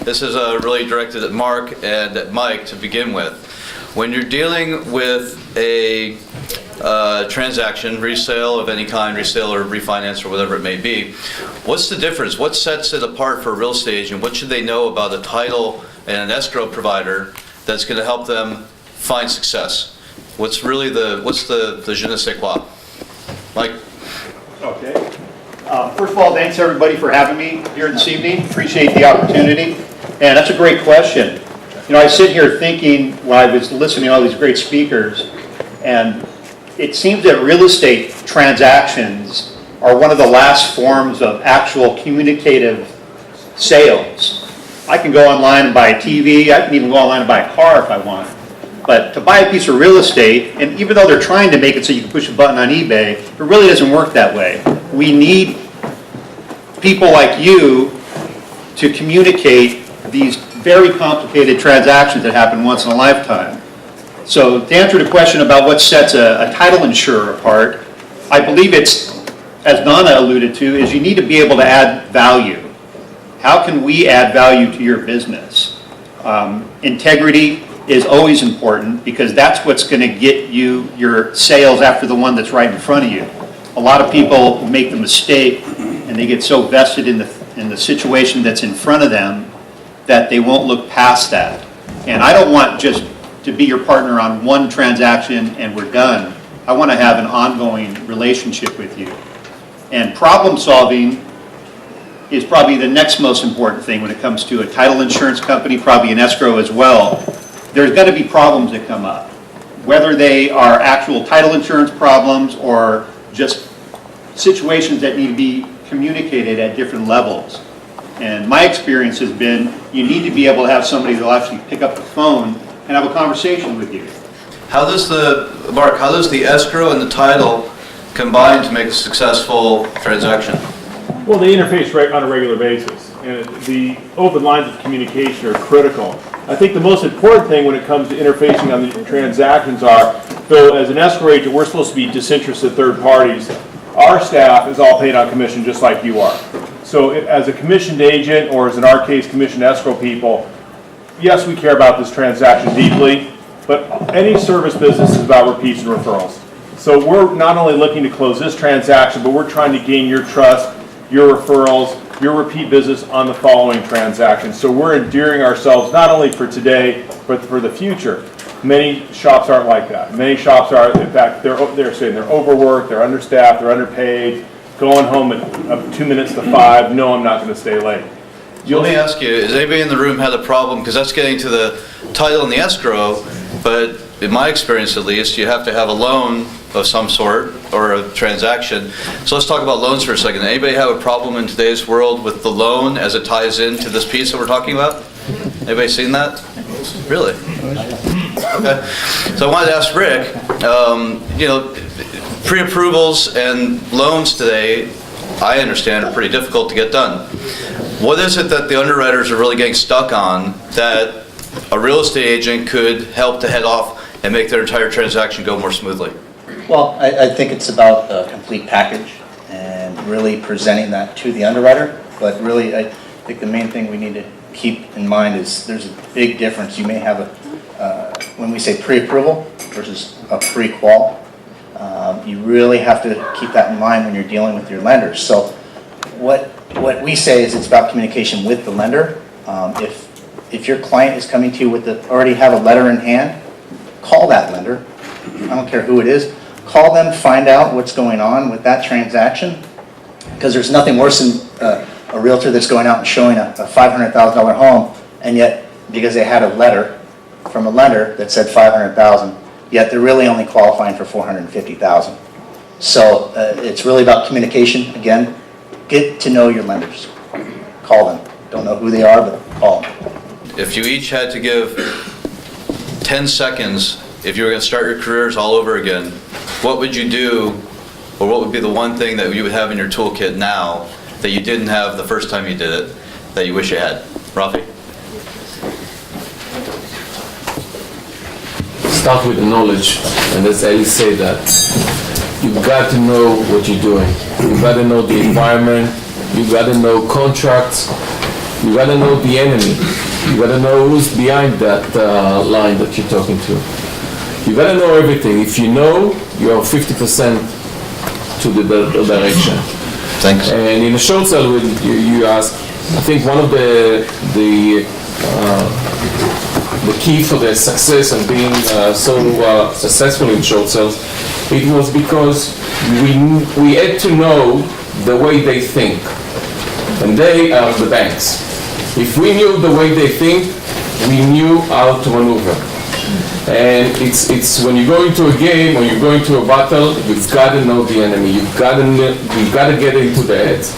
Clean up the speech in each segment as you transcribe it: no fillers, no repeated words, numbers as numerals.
This is really directed at Mark and at Mike to begin with. When you're dealing with a transaction, resale of any kind, resale or refinance or whatever it may be, what's the difference? What sets it apart for a real estate agent? What should they know about a title and an escrow provider that's going to help them find success? What's really what's the je ne sais quoi? Mike? Okay. First of all, thanks everybody for having me here this evening. Appreciate the opportunity. And that's a great question. You know, I sit here thinking while I was listening to all these great speakers, and it seems that real estate transactions are one of the last forms of actual communicative sales. I can go online and buy a TV. I can even go online and buy a car if I want. But to buy a piece of real estate, and even though they're trying to make it so you can push a button on eBay, it really doesn't work that way. We need people like you to communicate these very complicated transactions that happen once in a lifetime. So to answer the question about what sets a title insurer apart, I believe it's, as Donna alluded to, is you need to be able to add value. How can we add value to your business? Integrity is always important because that's what's going to get you your sales after the one that's right in front of you. A lot of people make the mistake and they get so vested in the situation that's in front of them that they won't look past that. And I don't want just to be your partner on one transaction and we're done. I want to have an ongoing relationship with you. And problem solving is probably the next most important thing when it comes to a title insurance company, probably an escrow as well. There's going to be problems that come up, whether they are actual title insurance problems or just situations that need to be communicated at different levels. And my experience has been you need to be able to have somebody that will actually pick up the phone and have a conversation with you. How does the escrow and the title combine to make a successful transaction? Well, they interface on a regular basis, and the open lines of communication are critical. I think the most important thing when it comes to interfacing on the transactions are, though as an escrow agent, we're supposed to be disinterested third parties. Our staff is all paid on commission just like you are. So as a commissioned agent, or as in our case, commissioned escrow people, yes, we care about this transaction deeply, but any service business is about repeats and referrals. So we're not only looking to close this transaction, but we're trying to gain your trust, your referrals, your repeat business on the following transactions. So we're endearing ourselves not only for today, but for the future. Many shops aren't like that. Many shops are, in fact, they're saying they're overworked, they're understaffed, they're underpaid, going home at 2 minutes to 5, no, I'm not going to stay late. Let me ask you, has anybody in the room had a problem, because that's getting to the title and the escrow, but in my experience at least, you have to have a loan of some sort or a transaction. So let's talk about loans for a second. Anybody have a problem in today's world with the loan as it ties into this piece that we're talking about? Anybody seen that? Really? Okay. So I wanted to ask Rick, pre-approvals and loans today, I understand, are pretty difficult to get done. What is it that the underwriters are really getting stuck on that a real estate agent could help to head off and make their entire transaction go more smoothly? Well, I think it's about a complete package and really presenting that to the underwriter. But really, I think the main thing we need to keep in mind is there's a big difference. You may have when we say pre-approval versus a pre-qual, you really have to keep that in mind when you're dealing with your lenders. So what we say is it's about communication with the lender. If your client is coming to you with already have a letter in hand, call that lender. I don't care who it is. Call them, find out what's going on with that transaction, because there's nothing worse than a realtor that's going out and showing a $500,000 home, and yet because they had a letter from a lender that said $500,000, yet they're really only qualifying for $450,000. So it's really about communication. Again, get to know your lenders. Call them. Don't know who they are, but call them. If you each had to give 10 seconds, if you were going to start your careers all over again, what would you do, or what would be the one thing that you would have in your toolkit now that you didn't have the first time you did it, that you wish you had? Rafi? Start with the knowledge, and as Ellie said that you've got to know what you're doing. You've got to know the environment, you've got to know contracts, You gotta know the enemy. You gotta know who's behind that line that you're talking to. You gotta know everything. If you know, you're 50% to the direction. Thanks. And in a short sale, when you ask, I think one of the key for their success and being so successful in short sales, it was because we had to know the way they think. And they are the banks. If we knew the way they think, we knew how to maneuver. And it's when you go into a game or you go into a battle, you've got to know the enemy. You've got to get into the heads.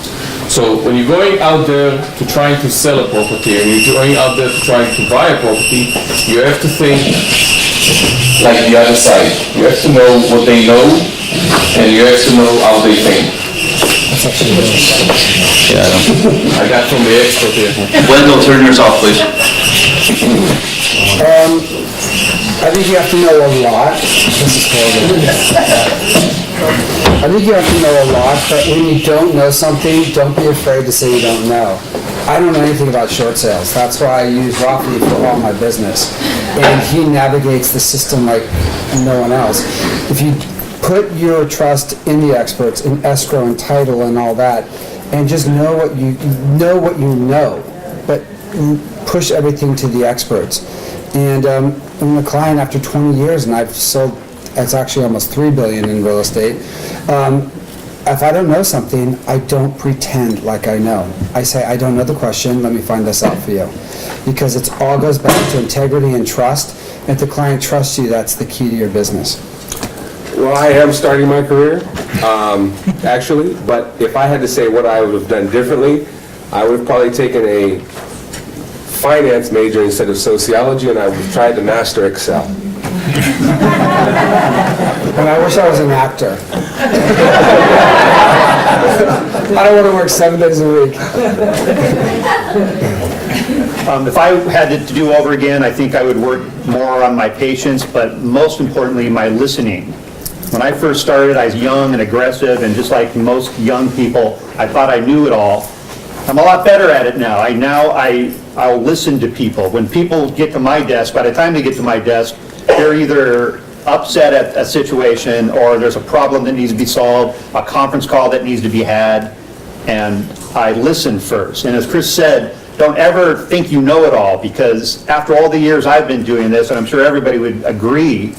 So when you're going out there to trying to sell a property and you're going out there to trying to buy a property, you have to think like the other side. You have to know what they know and you have to know how they think. I got from the expert here. Wendell, turn yours off, please. I think you have to know a lot. This is horrible. I think you have to know a lot, but when you don't know something, don't be afraid to say you don't know. I don't know anything about short sales. That's why I use Rafi for all my business. And he navigates the system like no one else. If you put your trust in the experts, in escrow and title and all that, and just know what you know, but push everything to the experts. And I'm a client after 20 years, and I've sold, it's actually almost $3 billion in real estate. If I don't know something, I don't pretend like I know. I say, I don't know the question, let me find this out for you. Because it all goes back to integrity and trust. If the client trusts you, that's the key to your business. Well, I am starting my career, actually, but if I had to say what I would have done differently, I would have probably taken a finance major instead of sociology, and I would have tried to master Excel. And I wish I was an actor. I don't want to work 7 days a week. If I had it to do over again, I think I would work more on my patience, but most importantly, my listening. When I first started, I was young and aggressive, and just like most young people, I thought I knew it all. I'm a lot better at it now. I'll listen to people. When people get to my desk, by the time they get to my desk, they're either upset at a situation, or there's a problem that needs to be solved, a conference call that needs to be had, and I listen first. And as Chris said, don't ever think you know it all, because after all the years I've been doing this, and I'm sure everybody would agree,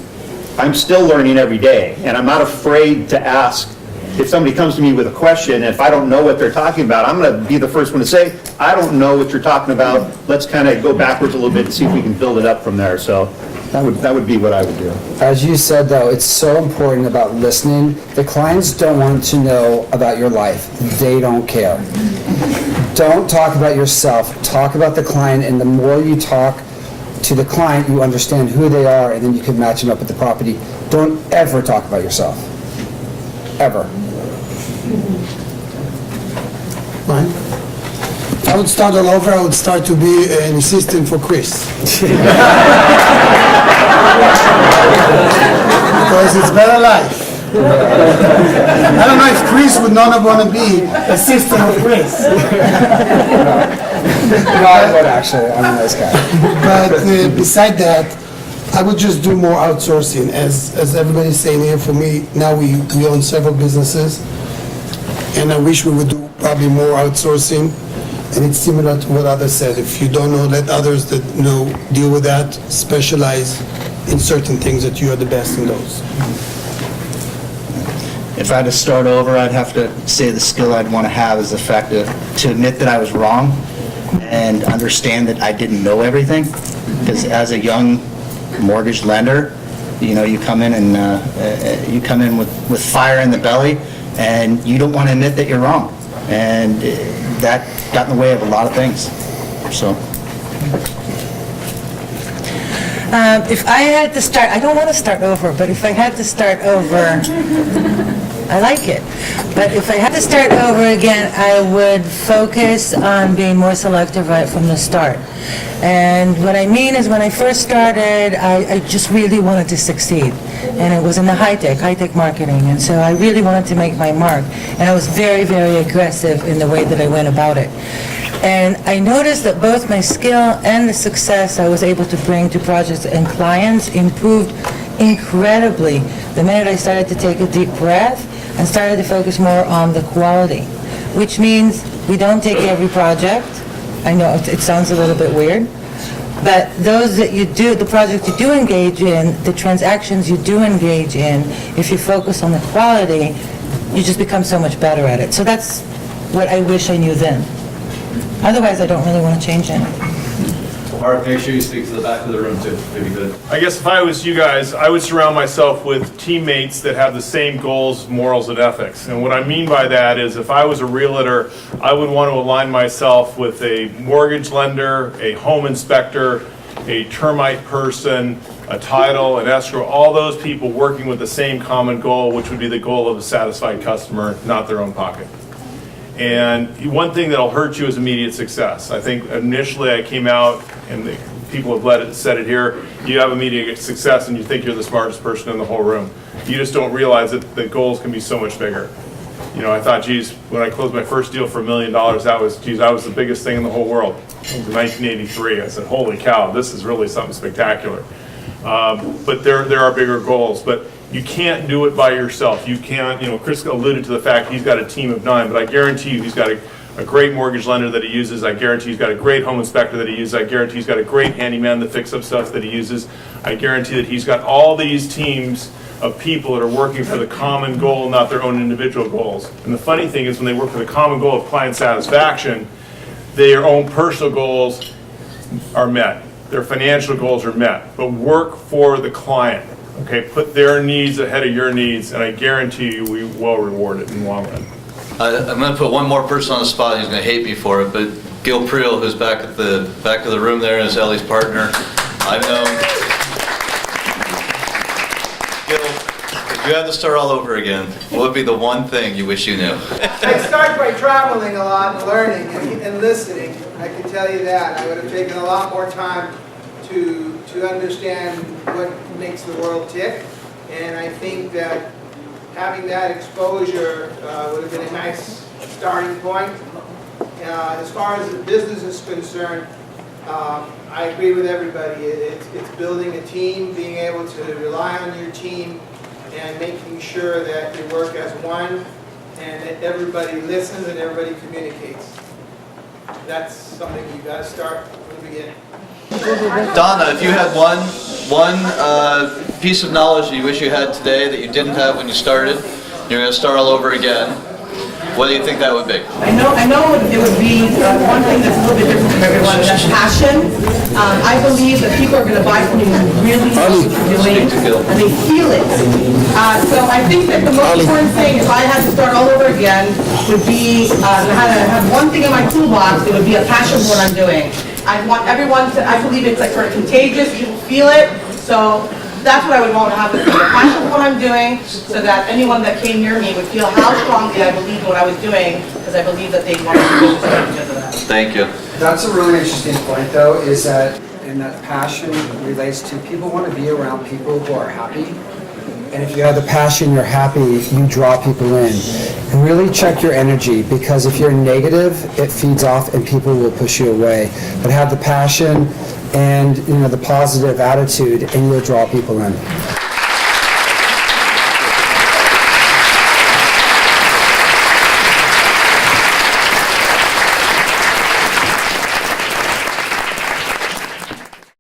I'm still learning every day, and I'm not afraid to ask. If somebody comes to me with a question, and if I don't know what they're talking about, I'm going to be the first one to say, I don't know what you're talking about. Let's kind of go backwards a little bit and see if we can build it up from there. So that would be what I would do. As you said, though, it's so important about listening. The clients don't want to know about your life. They don't care. Don't talk about yourself. Talk about the client, and the more you talk to the client, you understand who they are, and then you can match them up with the property. Don't ever talk about yourself. Ever. Right. I would start all over. I would start to be an assistant for Chris. Because it's better life. I don't know if Chris would not want to be assistant of Chris. No, I would actually. I'm a nice guy. But beside that, I would just do more outsourcing. As everybody's saying here, for me, now we own several businesses, and I wish we would do probably more outsourcing. And it's similar to what others said. If you don't know, let others that know deal with that, specialize in certain things that you are the best in those. If I had to start over, I'd have to say the skill I'd want to have is the fact to admit that I was wrong and understand that I didn't know everything. Because as a young mortgage lender, you come in and you come in with fire in the belly, and you don't want to admit that you're wrong. And that got in the way of a lot of things. So. If I had to start, I don't want to start over, but if I had to start over, I like it. But if I had to start over again, I would focus on being more selective right from the start. And what I mean is, when I first started, I just really wanted to succeed. And it was in the high-tech marketing. And so I really wanted to make my mark. And I was very, very aggressive in the way that I went about it. And I noticed that both my skill and the success I was able to bring to projects and clients improved incredibly the minute I started to take a deep breath and started to focus more on the quality, which means we don't take every project. I know it sounds a little bit weird, but those that you do, the projects you do engage in, the transactions you do engage in, if you focus on the quality, you just become so much better at it. So that's what I wish I knew then. Otherwise, I don't really want to change anything. Mark, make sure you speak to the back of the room too, maybe good. I guess if I was you guys, I would surround myself with teammates that have the same goals, morals, and ethics. And what I mean by that is if I was a realtor, I would want to align myself with a mortgage lender, a home inspector, a termite person, a title, an escrow, all those people working with the same common goal, which would be the goal of a satisfied customer, not their own pocket. And one thing that'll hurt you is immediate success. I think initially I came out, and the people have said it here, you have immediate success and you think you're the smartest person in the whole room. You just don't realize that the goals can be so much bigger. You know, I thought, geez, when I closed my first deal for $1 million, that was the biggest thing in the whole world. It was in 1983. I said, holy cow, this is really something spectacular. But there are bigger goals. But you can't do it by yourself. You can't, you know, Chris alluded to the fact he's got a team of 9, but I guarantee you he's got a great mortgage lender that he uses. I guarantee he's got a great home inspector that he uses. I guarantee he's got a great handyman that fixes up stuff that he uses. I guarantee that he's got all these teams of people that are working for the common goal, not their own individual goals. And the funny thing is when they work for the common goal of client satisfaction, their own personal goals are met. Their financial goals are met. But work for the client. Okay, put their needs ahead of your needs, and I guarantee you we will reward it in the long run. I'm going to put one more person on the spot who's going to hate me for it, but Gil Priel, who's back of the room there, is Ellie's partner. I've known Gil. If you had to start all over again, what would be the one thing you wish you knew? I start by traveling a lot and learning and listening. I can tell you that. I would have taken a lot more time to understand what makes the world tick, and I think that having that exposure would have been a nice starting point. As far as the business is concerned, I agree with everybody. It's building a team, being able to rely on your team, and making sure that you work as one, and that everybody listens and everybody communicates. That's something you got to start from the beginning. Donna, if you had one piece of knowledge that you wish you had today that you didn't have when you started, you're going to start all over again, what do you think that would be? I know it would be one thing that's a little bit different from everyone, and that's passion. I believe that people are going to buy from you who really know what you're doing, and they feel it. So I think that the most important thing, if I had to start all over again, would be to have one thing in my toolbox, it would be a passion for what I'm doing. I want everyone to, I believe it's like sort of contagious, people feel it, so that's what I would want to have, is a passion for what I'm doing, so that anyone that came near me would feel how strongly I believed in what I was doing, because I believe that they wanted to do business because of that. Thank you. That's a really interesting point, though, is that, and that passion relates to people want to be around people who are happy. And if you have the passion, you're happy, you draw people in. And really check your energy, because if you're negative, it feeds off and people will push you away. But have the passion and, you know, the positive attitude, and you'll draw people in.